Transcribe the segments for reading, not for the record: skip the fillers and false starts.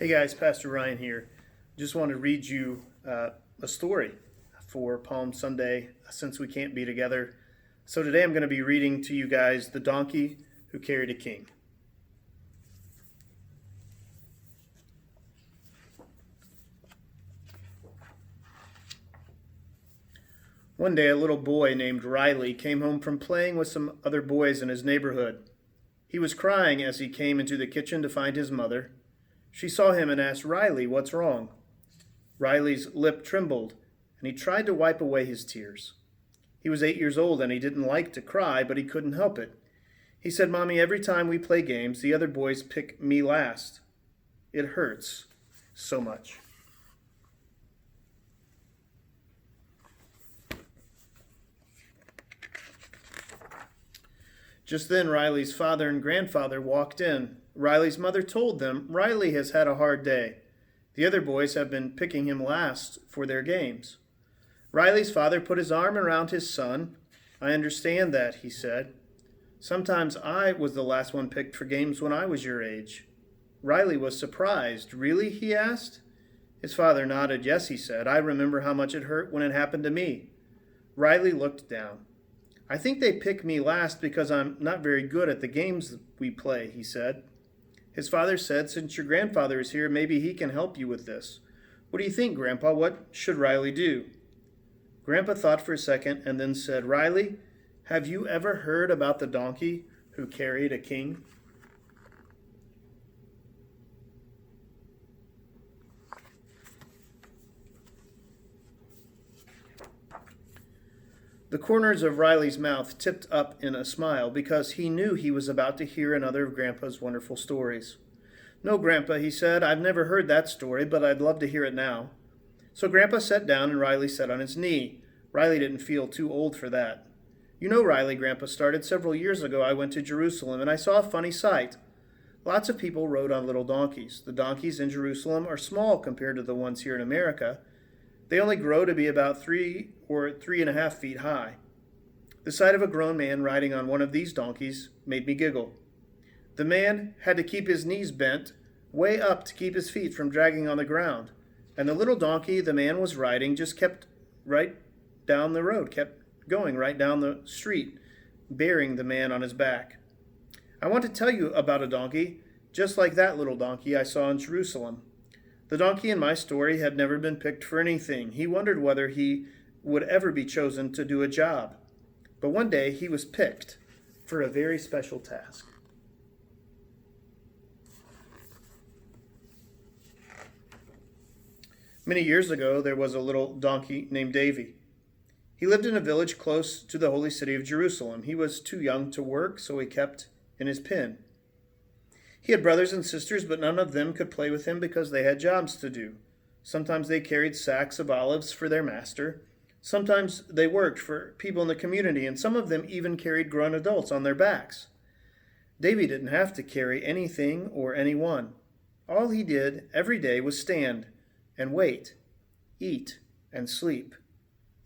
Hey guys, Pastor Ryan here. Just want to read you a story for Palm Sunday since we can't be together. So today I'm going to be reading to you guys The Donkey Who Carried a King. One day a little boy named Riley came home from playing with some other boys in his neighborhood. He was crying as he came into the kitchen to find his mother. She saw him and asked, "Riley, what's wrong?" Riley's lip trembled, and he tried to wipe away his tears. He was 8 years old, and he didn't like to cry, but he couldn't help it. He said, "Mommy, every time we play games, the other boys pick me last. It hurts so much." Just then, Riley's father and grandfather walked in. Riley's mother told them, "Riley has had a hard day. The other boys have been picking him last for their games." Riley's father put his arm around his son. "I understand that," he said. "Sometimes I was the last one picked for games when I was your age." Riley was surprised. "Really?" he asked. His father nodded. "Yes," he said. "I remember how much it hurt when it happened to me." Riley looked down. "I think they pick me last because I'm not very good at the games we play," he said. His father said, "Since your grandfather is here, maybe he can help you with this. What do you think, Grandpa? What should Riley do?" Grandpa thought for a second and then said, "Riley, have you ever heard about the donkey who carried a king?" The corners of Riley's mouth tipped up in a smile because he knew he was about to hear another of Grandpa's wonderful stories. "No, Grandpa," he said, "I've never heard that story, but I'd love to hear it now." So Grandpa sat down and Riley sat on his knee. Riley didn't feel too old for that. "You know, Riley," Grandpa started, "several years ago I went to Jerusalem and I saw a funny sight. Lots of people rode on little donkeys. The donkeys in Jerusalem are small compared to the ones here in America. They only grow to be about 3 or 3.5 feet high. The sight of a grown man riding on one of these donkeys made me giggle. The man had to keep his knees bent way up to keep his feet from dragging on the ground, and the little donkey the man was riding just kept right down the road, kept going right down the street, bearing the man on his back. I want to tell you about a donkey just like that little donkey I saw in Jerusalem. The donkey in my story had never been picked for anything. He wondered whether he would ever be chosen to do a job. But one day he was picked for a very special task. Many years ago, there was a little donkey named Davy. He lived in a village close to the holy city of Jerusalem. He was too young to work, so he kept in his pen. He had brothers and sisters, but none of them could play with him because they had jobs to do. Sometimes they carried sacks of olives for their master. Sometimes they worked for people in the community, and some of them even carried grown adults on their backs. Davy didn't have to carry anything or anyone. All he did every day was stand and wait, eat and sleep.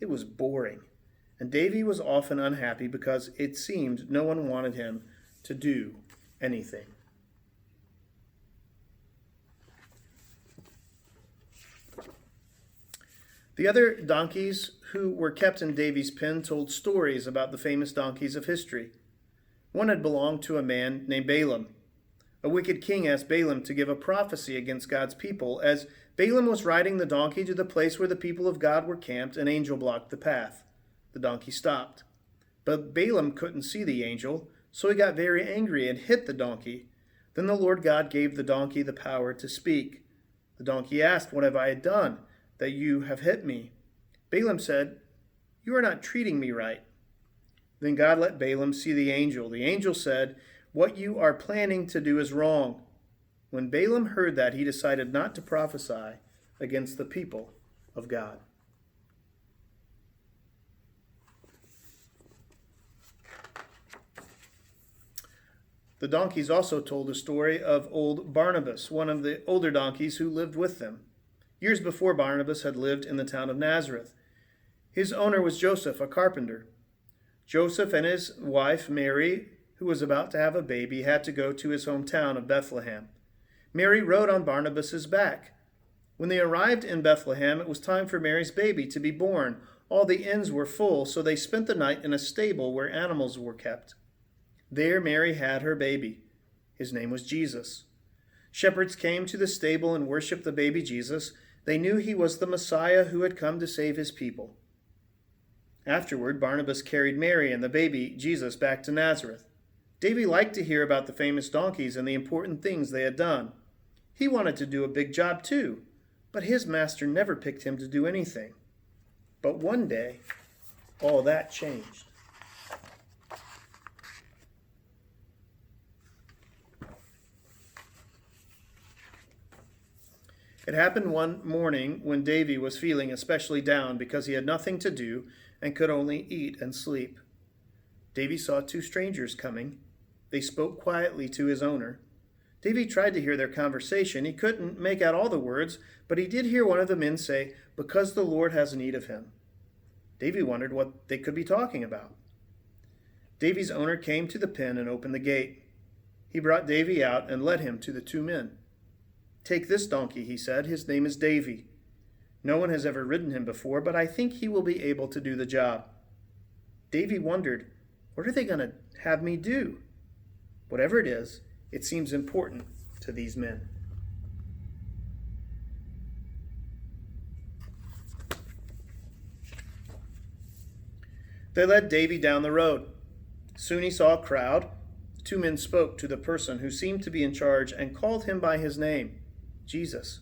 It was boring, and Davy was often unhappy because it seemed no one wanted him to do anything. The other donkeys who were kept in Davy's pen told stories about the famous donkeys of history. One had belonged to a man named Balaam. A wicked king asked Balaam to give a prophecy against God's people. As Balaam was riding the donkey to the place where the people of God were camped, an angel blocked the path. The donkey stopped. But Balaam couldn't see the angel, so he got very angry and hit the donkey. Then the Lord God gave the donkey the power to speak. The donkey asked, "What have I done that you have hit me?" Balaam said, "You are not treating me right." Then God let Balaam see the angel. The angel said, "What you are planning to do is wrong." When Balaam heard that, he decided not to prophesy against the people of God. The donkeys also told a story of old Barnabas, one of the older donkeys who lived with them. Years before, Barnabas had lived in the town of Nazareth. His owner was Joseph, a carpenter. Joseph and his wife, Mary, who was about to have a baby, had to go to his hometown of Bethlehem. Mary rode on Barnabas's back. When they arrived in Bethlehem, it was time for Mary's baby to be born. All the inns were full, so they spent the night in a stable where animals were kept. There Mary had her baby. His name was Jesus. Shepherds came to the stable and worshiped the baby Jesus. They knew he was the Messiah who had come to save his people. Afterward, Barnabas carried Mary and the baby Jesus back to Nazareth. Davy liked to hear about the famous donkeys and the important things they had done. He wanted to do a big job too, but his master never picked him to do anything. But one day, all that changed. It happened one morning when Davy was feeling especially down because he had nothing to do and could only eat and sleep. Davy saw two strangers coming. They spoke quietly to his owner. Davy tried to hear their conversation. He couldn't make out all the words, but he did hear one of the men say, "Because the Lord has need of him." Davy wondered what they could be talking about. Davy's owner came to the pen and opened the gate. He brought Davy out and led him to the two men. "Take this donkey," he said. "His name is Davy. No one has ever ridden him before, but I think he will be able to do the job." Davy wondered, what are they going to have me do? Whatever it is, it seems important to these men. They led Davy down the road. Soon he saw a crowd. The two men spoke to the person who seemed to be in charge and called him by his name, Jesus.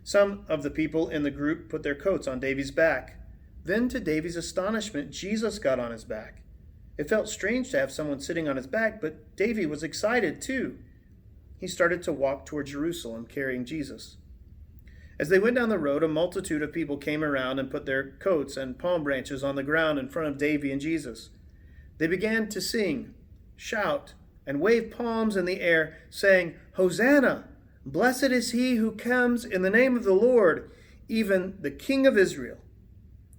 Some of the people in the group put their coats on Davy's back. Then, to Davy's astonishment, Jesus got on his back. It felt strange to have someone sitting on his back, but Davy was excited too. He started to walk toward Jerusalem carrying Jesus. As they went down the road, a multitude of people came around and put their coats and palm branches on the ground in front of Davy and Jesus. They began to sing, shout, and wave palms in the air, saying, "Hosanna! Blessed is he who comes in the name of the Lord, even the King of Israel."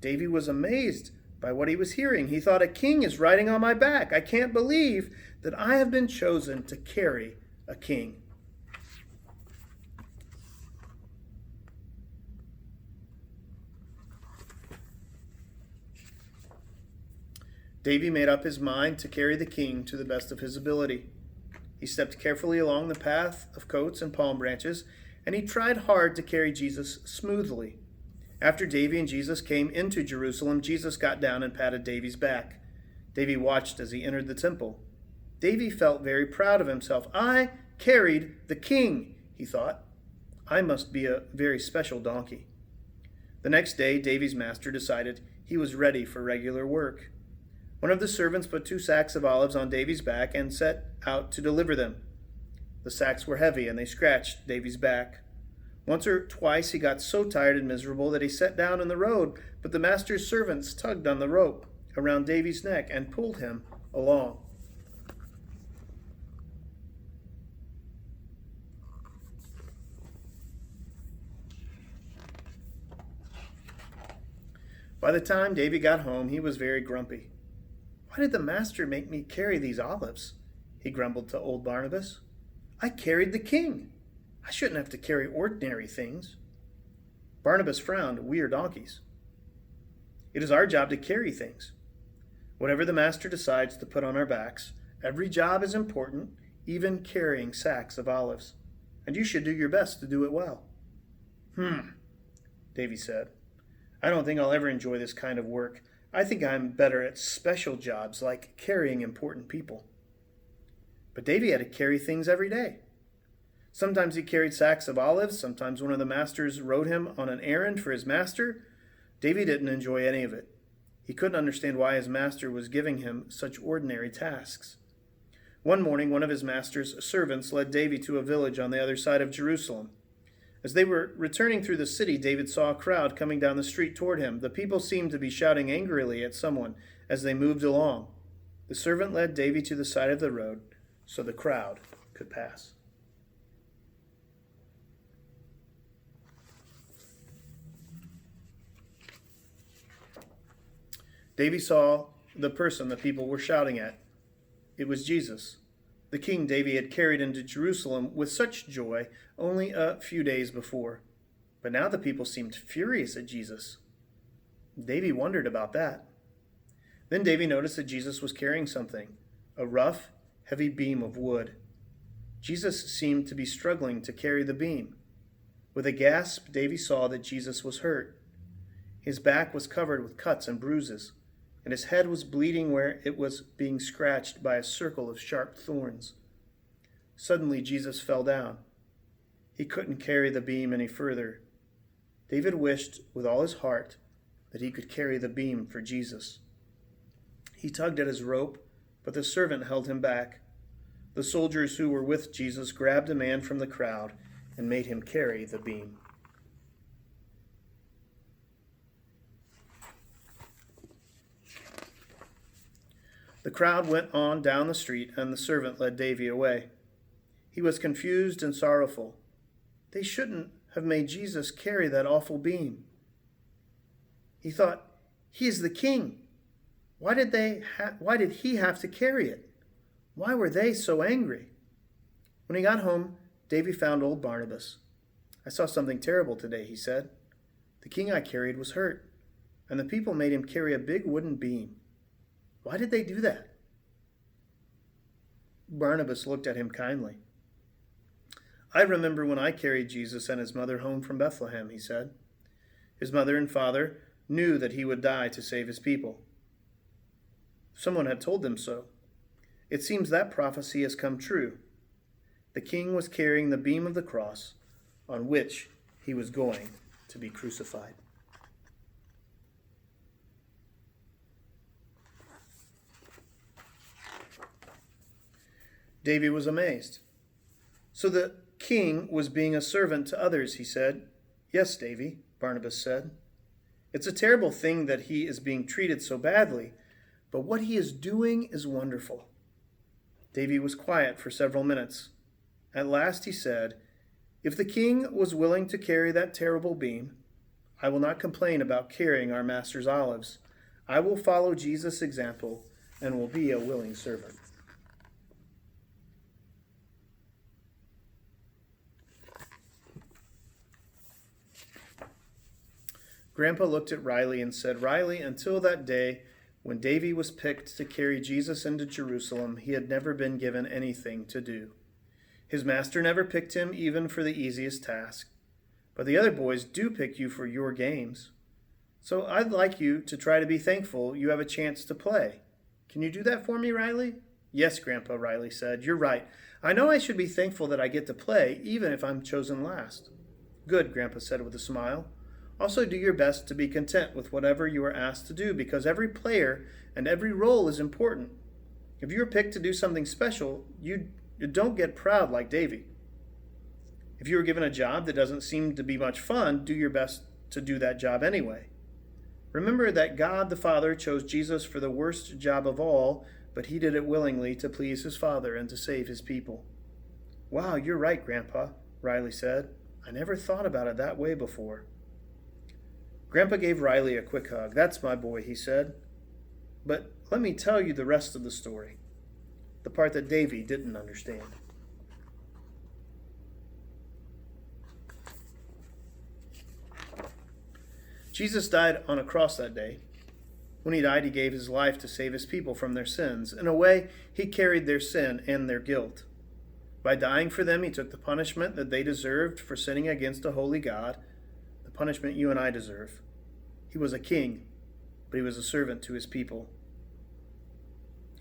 Davy was amazed by what he was hearing. He thought, "A king is riding on my back. I can't believe that I have been chosen to carry a king." Davy made up his mind to carry the king to the best of his ability. He stepped carefully along the path of coats and palm branches, and he tried hard to carry Jesus smoothly. After Davy and Jesus came into Jerusalem, Jesus got down and patted Davy's back. Davy watched as he entered the temple. Davy felt very proud of himself. "I carried the king," he thought. "I must be a very special donkey." The next day, Davy's master decided he was ready for regular work. One of the servants put 2 sacks of olives on Davy's back and set out to deliver them. The sacks were heavy, and they scratched Davy's back. Once or twice he got so tired and miserable that he sat down in the road, but the master's servants tugged on the rope around Davy's neck and pulled him along. By the time Davy got home, he was very grumpy. "Why did the master make me carry these olives?" he grumbled to old Barnabas. "I carried the king. I shouldn't have to carry ordinary things." Barnabas frowned. "We are donkeys. It is our job to carry things. Whatever the master decides to put on our backs, every job is important, even carrying sacks of olives. And you should do your best to do it well." Davy said. "I don't think I'll ever enjoy this kind of work. I think I'm better at special jobs like carrying important people." But Davy had to carry things every day. Sometimes he carried sacks of olives. Sometimes one of the masters rode him on an errand for his master. Davy didn't enjoy any of it. He couldn't understand why his master was giving him such ordinary tasks. One morning, one of his master's servants led Davy to a village on the other side of Jerusalem. As they were returning through the city, David saw a crowd coming down the street toward him. The people seemed to be shouting angrily at someone as they moved along. The servant led Davy to the side of the road so the crowd could pass. Davy saw the person the people were shouting at. It was Jesus. the king David had carried into Jerusalem with such joy only a few days before. But now the people seemed furious at Jesus. David wondered about that. Then David noticed that Jesus was carrying something, a rough, heavy beam of wood. Jesus seemed to be struggling to carry the beam. With a gasp, David saw that Jesus was hurt. His back was covered with cuts and bruises, and his head was bleeding where it was being scratched by a circle of sharp thorns. Suddenly, Jesus fell down. He couldn't carry the beam any further. David wished with all his heart that he could carry the beam for Jesus. He tugged at his rope, but the servant held him back. The soldiers who were with Jesus grabbed a man from the crowd and made him carry the beam. The crowd went on down the street, and the servant led Davy away. He was confused and sorrowful. They shouldn't have made Jesus carry that awful beam. He thought, he is the king. Why did he have to carry it? Why were they so angry? When he got home, Davy found old Barnabas. I saw something terrible today, he said. The king I carried was hurt, and the people made him carry a big wooden beam. Why did they do that? Barnabas looked at him kindly. I remember when I carried Jesus and his mother home from Bethlehem, he said. His mother and father knew that he would die to save his people. Someone had told them so. It seems that prophecy has come true. The king was carrying the beam of the cross on which he was going to be crucified. Davy was amazed. So the king was being a servant to others, he said. Yes, Davy, Barnabas said. It's a terrible thing that he is being treated so badly, but what he is doing is wonderful. Davy was quiet for several minutes. At last he said, If the king was willing to carry that terrible beam, I will not complain about carrying our master's olives. I will follow Jesus' example and will be a willing servant. Grandpa looked at Riley and said, Riley, until that day when Davy was picked to carry Jesus into Jerusalem, he had never been given anything to do. His master never picked him even for the easiest task. But the other boys do pick you for your games. So I'd like you to try to be thankful you have a chance to play. Can you do that for me, Riley? Yes, Grandpa, Riley said. You're right. I know I should be thankful that I get to play, even if I'm chosen last. Good, Grandpa said with a smile. Also, do your best to be content with whatever you are asked to do, because every player and every role is important. If you are picked to do something special, you don't get proud like Davy. If you are given a job that doesn't seem to be much fun, do your best to do that job anyway. Remember that God the Father chose Jesus for the worst job of all, but he did it willingly to please his Father and to save his people. Wow, you're right, Grandpa, Riley said. I never thought about it that way before. Grandpa gave Riley a quick hug. That's my boy, he said. But let me tell you the rest of the story, the part that Davy didn't understand. Jesus died on a cross that day. When he died, he gave his life to save his people from their sins. In a way, he carried their sin and their guilt. By dying for them, he took the punishment that they deserved for sinning against a holy God, the punishment you and I deserve. He was a king, but he was a servant to his people.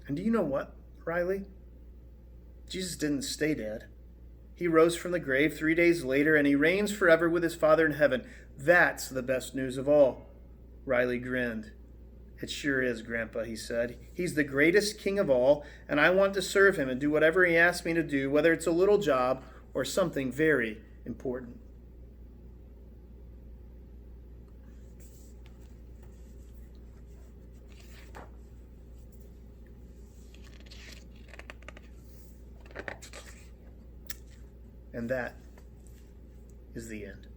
And do you know what, Riley? Jesus didn't stay dead. He rose from the grave 3 days later, and he reigns forever with his Father in heaven. That's the best news of all. Riley grinned. It sure is, Grandpa, he said. He's the greatest king of all, and I want to serve him and do whatever he asks me to do, whether it's a little job or something very important. And that is the end.